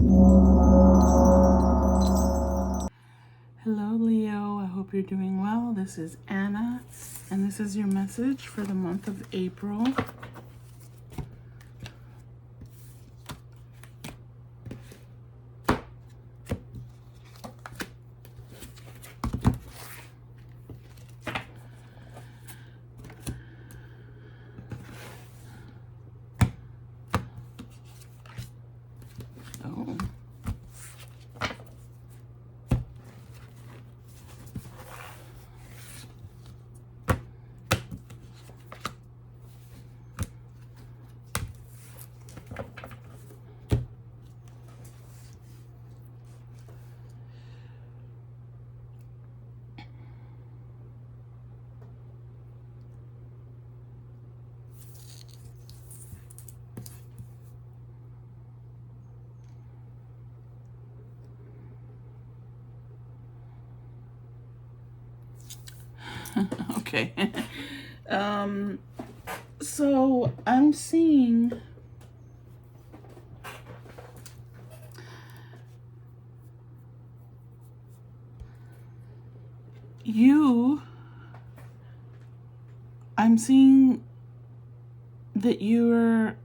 Hello, Leo. I hope you're doing well. This is Anna, and this is your message for the month of April. Oh. Okay. So I'm seeing you, I'm seeing that you're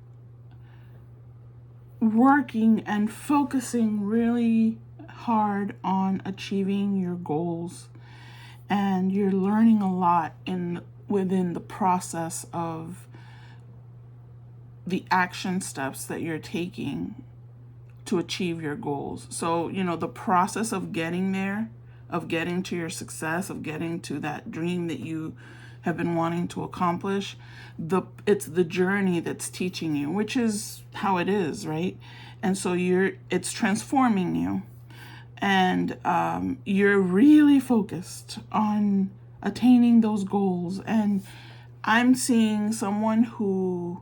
working and focusing really hard on achieving your goals, and you're learning a lot within the process of the action steps that you're taking to achieve your goals. So, the process of getting there, of getting to your success, of getting to that dream that you have been wanting to accomplish, it's the journey that's teaching you, which is how it is, right? And so it's transforming you, and you're really focused on attaining those goals. And I'm seeing someone who,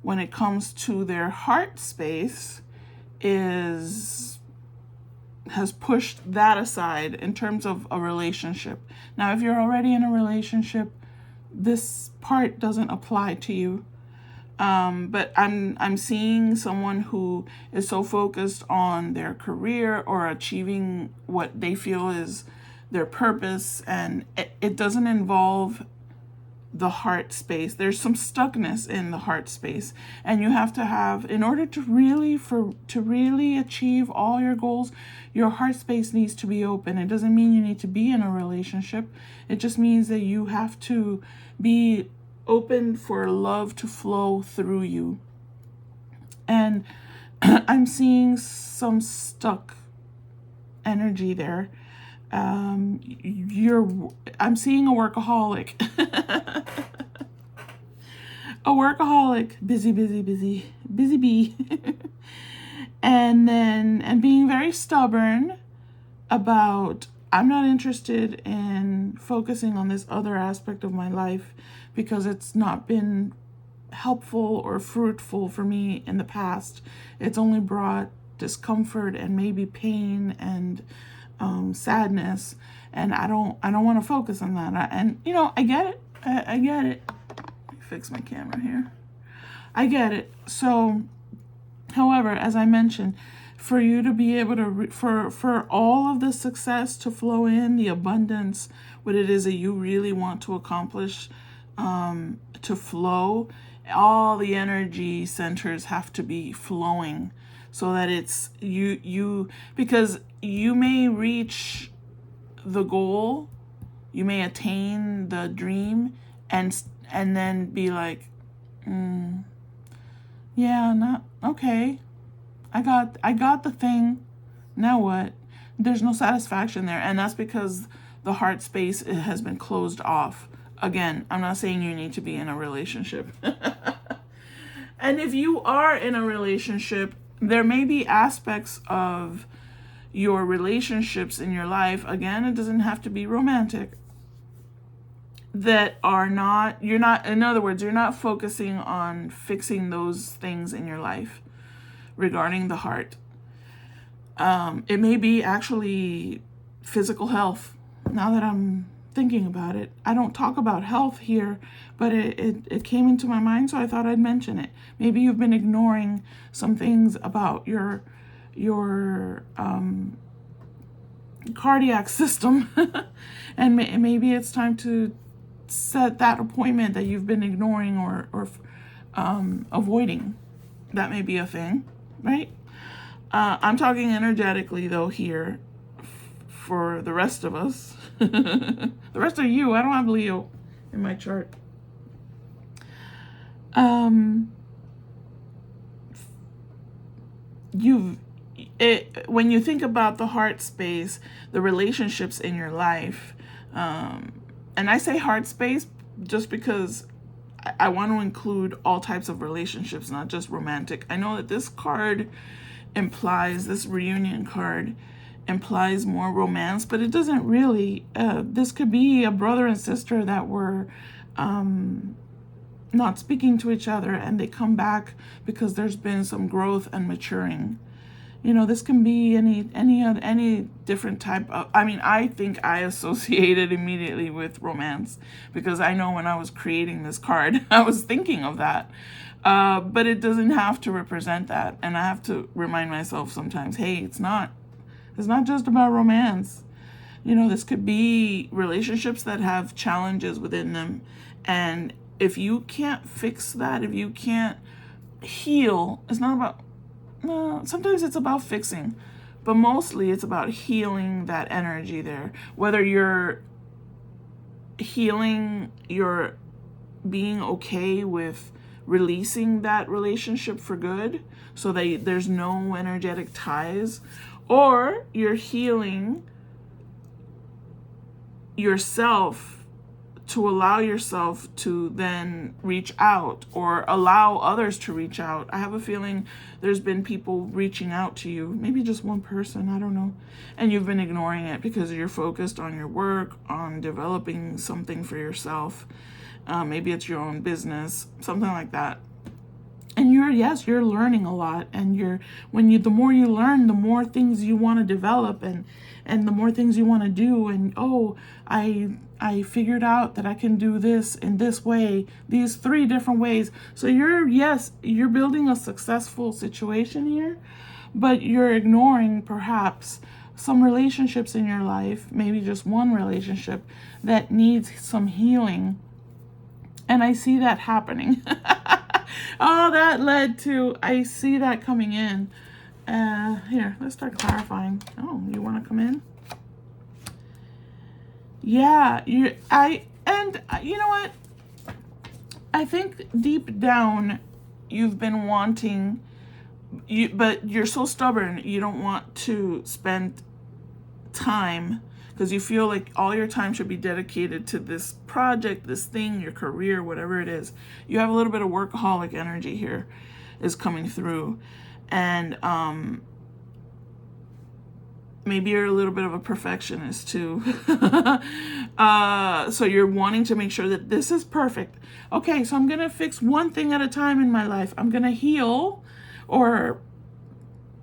when it comes to their heart space, has pushed that aside in terms of a relationship. Now, if you're already in a relationship, this part doesn't apply to you. But I'm seeing someone who is so focused on their career or achieving what they feel is their purpose, and it doesn't involve the heart space. There's some stuckness in the heart space, and you have to have, in order to really achieve all your goals, your heart space needs to be open. It doesn't mean you need to be in a relationship. It just means that you have to be open for love to flow through you. And I'm seeing some stuck energy there. I'm seeing a workaholic. A workaholic, busy bee. and being very stubborn about, I'm not interested in focusing on this other aspect of my life because it's not been helpful or fruitful for me in the past. It's only brought discomfort and maybe pain and sadness, and I don't want to focus on that. I get it. I get it. Let me fix my camera here. I get it. So, however, as I mentioned, for you to be able to for all of the success to flow in, the abundance, what it is that you really want to accomplish, to flow, all the energy centers have to be flowing, so that it's you because you may reach the goal, you may attain the dream, and then be like, yeah, not okay. I got the thing. Now what? There's no satisfaction there, and that's because the heart space has been closed off. Again, I'm not saying you need to be in a relationship. And if you are in a relationship, there may be aspects of your relationships in your life, again, it doesn't have to be romantic, that are not, in other words, you're not focusing on fixing those things in your life regarding the heart. It may be actually physical health. Now that I'm thinking about it, I don't talk about health here, but it came into my mind, so I thought I'd mention it. Maybe you've been ignoring some things about your your cardiac system. And maybe it's time to set that appointment that you've been ignoring or avoiding. That may be a thing, right? I'm talking energetically though here for the rest of us. The rest of you, I don't have Leo in my chart. When you think about the heart space, the relationships in your life, and I say heart space just because I want to include all types of relationships, not just romantic. I know that this card implies, this reunion card implies more romance, but it doesn't really. This could be a brother and sister that were not speaking to each other, and they come back because there's been some growth and maturing. You know, this can be any different type of, I mean, I think I associate it immediately with romance because I know when I was creating this card, I was thinking of that. But it doesn't have to represent that. And I have to remind myself sometimes, hey, it's not just about romance. You know, this could be relationships that have challenges within them. And if you can't fix that, if you can't heal, it's not about, no, sometimes it's about fixing, but mostly it's about healing that energy there. Whether you're healing, you're being okay with releasing that relationship for good so that there's no energetic ties, or you're healing yourself to allow yourself to then reach out or allow others to reach out. I have a feeling there's been people reaching out to you, maybe just one person, I don't know, and you've been ignoring it because you're focused on your work, on developing something for yourself. Maybe it's your own business, something like that. And you're learning a lot, and the more you learn, the more things you want to develop, and the more things you want to do. And I figured out that I can do this in this way, these 3 different ways. So you're building a successful situation here, but you're ignoring perhaps some relationships in your life, maybe just one relationship that needs some healing. And I see that happening. Oh, that led to, I see that coming in. Here, let's start clarifying. Oh, you want to come in? Yeah, you know what? I think deep down you've been wanting, but you're so stubborn, you don't want to spend time because you feel like all your time should be dedicated to this project, this thing, your career, whatever it is. You have a little bit of workaholic energy here is coming through. And maybe you're a little bit of a perfectionist too. So you're wanting to make sure that this is perfect. Okay, so I'm going to fix one thing at a time in my life. I'm going to heal or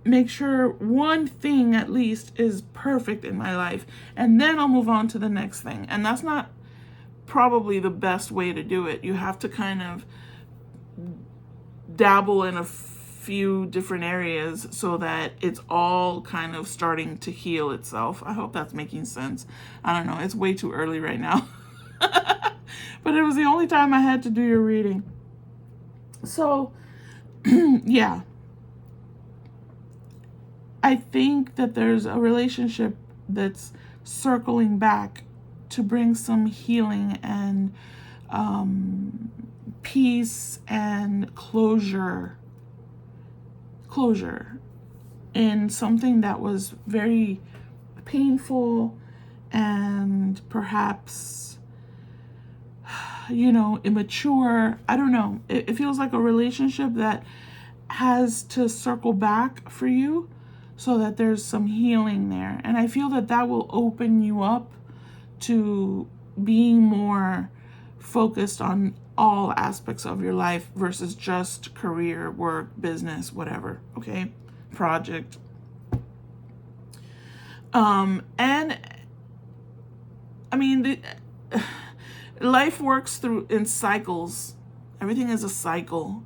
make sure one thing at least is perfect in my life, and then I'll move on to the next thing. And that's not probably the best way to do it. You have to kind of dabble in a few different areas so that it's all kind of starting to heal itself. I hope that's making sense. I don't know, it's way too early right now. But it was the only time I had to do your reading. So yeah, I think that there's a relationship that's circling back to bring some healing and peace and closure in something that was very painful and perhaps, immature. I don't know. It feels like a relationship that has to circle back for you so that there's some healing there. And I feel that that will open you up to being more focused on all aspects of your life versus just career, work, business, whatever, okay? Project. And I mean, life works in cycles. Everything is a cycle.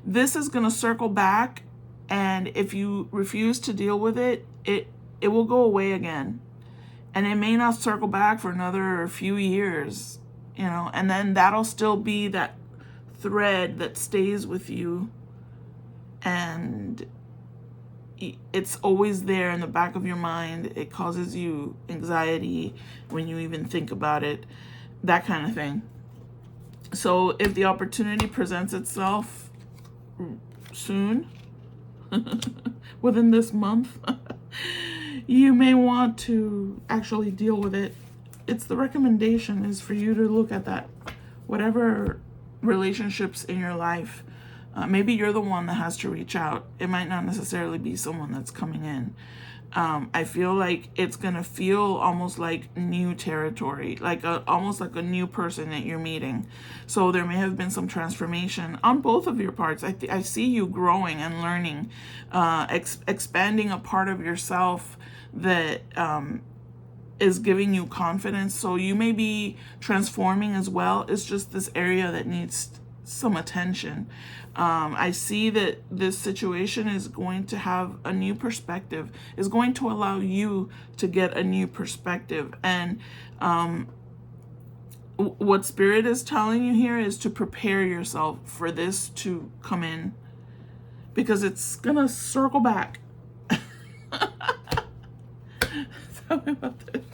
This is going to circle back And if you refuse to deal with it, it will go away again. And it may not circle back for another few years, and then that'll still be that thread that stays with you. And it's always there in the back of your mind. It causes you anxiety when you even think about it, that kind of thing. So if the opportunity presents itself soon, within this month, you may want to actually deal with it. It's the recommendation is for you to look at that, whatever relationships in your life. Maybe you're the one that has to reach out. It might not necessarily be someone that's coming in. I feel like it's going to feel almost like new territory, almost like a new person that you're meeting. So there may have been some transformation on both of your parts. I see you growing and learning, expanding a part of yourself that is giving you confidence. So you may be transforming as well. It's just this area that needs some attention. I see that this situation is going to have a new perspective, is going to allow you to get a new perspective. And what Spirit is telling you here is to prepare yourself for this to come in, because it's going to circle back. Tell me about this.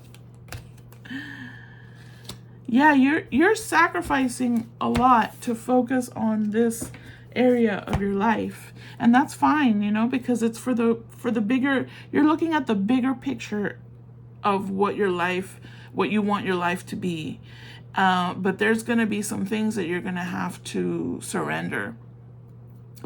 Yeah, you're sacrificing a lot to focus on this area of your life, and that's fine, because it's for the bigger. You're looking at the bigger picture of what you want your life to be. But there's going to be some things that you're going to have to surrender,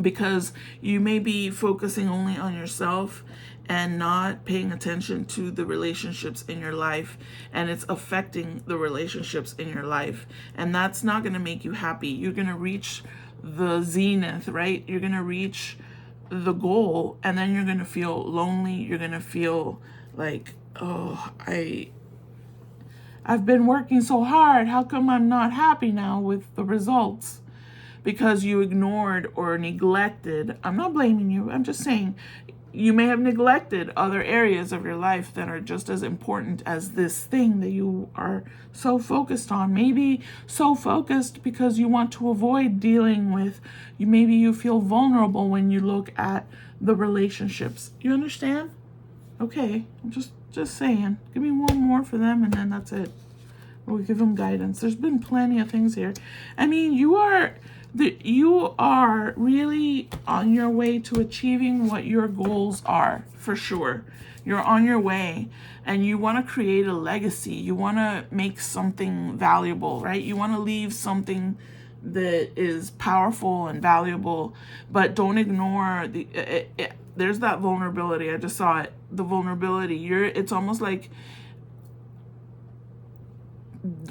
because you may be focusing only on yourself and not paying attention to the relationships in your life, and it's affecting the relationships in your life, and that's not going to make you happy. You're going to reach the zenith, right? You're going to reach the goal, and then you're going to feel lonely. You're going to feel like, oh, I've been working so hard. How come I'm not happy now with the results? Because you ignored or neglected. I'm not blaming you. I'm just saying you may have neglected other areas of your life that are just as important as this thing that you are so focused on. Maybe so focused because you want to avoid dealing with, maybe you feel vulnerable when you look at the relationships. You understand? Okay, I'm just saying. Give me one more for them, and then that's it. We'll give them guidance. There's been plenty of things here. I mean, you are really on your way to achieving what your goals are, for sure. You're on your way, and you want to create a legacy. You want to make something valuable, right? You want to leave something that is powerful and valuable, but don't ignore there's that vulnerability. I just saw it. The vulnerability. It's almost like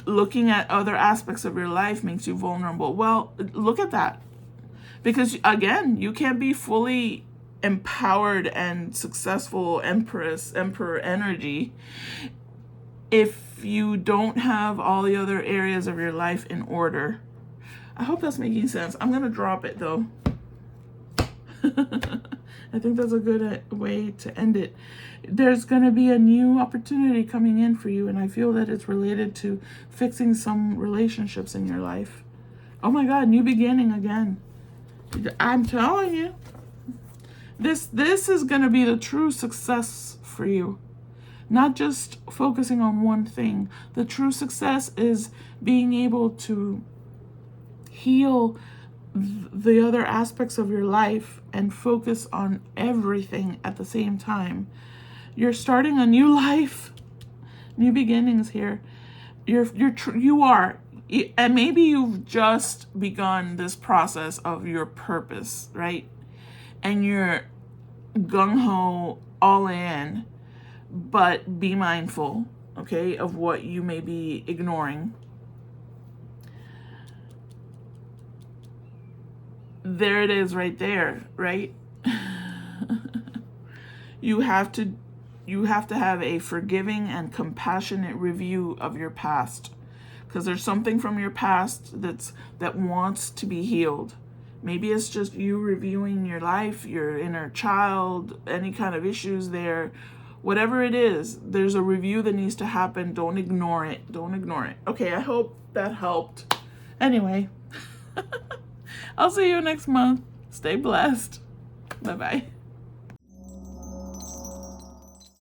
looking at other aspects of your life makes you vulnerable. Well, look at that. Because again, you can't be fully empowered and successful emperor energy if you don't have all the other areas of your life in order. I hope that's making sense. I'm going to drop it though. I think that's a good way to end it. There's going to be a new opportunity coming in for you, and I feel that it's related to fixing some relationships in your life. Oh my God, new beginning again. I'm telling you, this is going to be the true success for you. Not just focusing on one thing. The true success is being able to heal the other aspects of your life and focus on everything at the same time. You're starting a new life, new beginnings here. You are, and maybe you've just begun this process of your purpose, right? And you're gung-ho, all in, but be mindful, okay, of what you may be ignoring. There it is right there, right? You have to have a forgiving and compassionate review of your past, because there's something from your past that wants to be healed. Maybe it's just you reviewing your life, your inner child, any kind of issues there. Whatever it is, there's a review that needs to happen. Don't ignore it. Don't ignore it. Okay, I hope that helped. Anyway, I'll see you next month. Stay blessed. Bye-bye.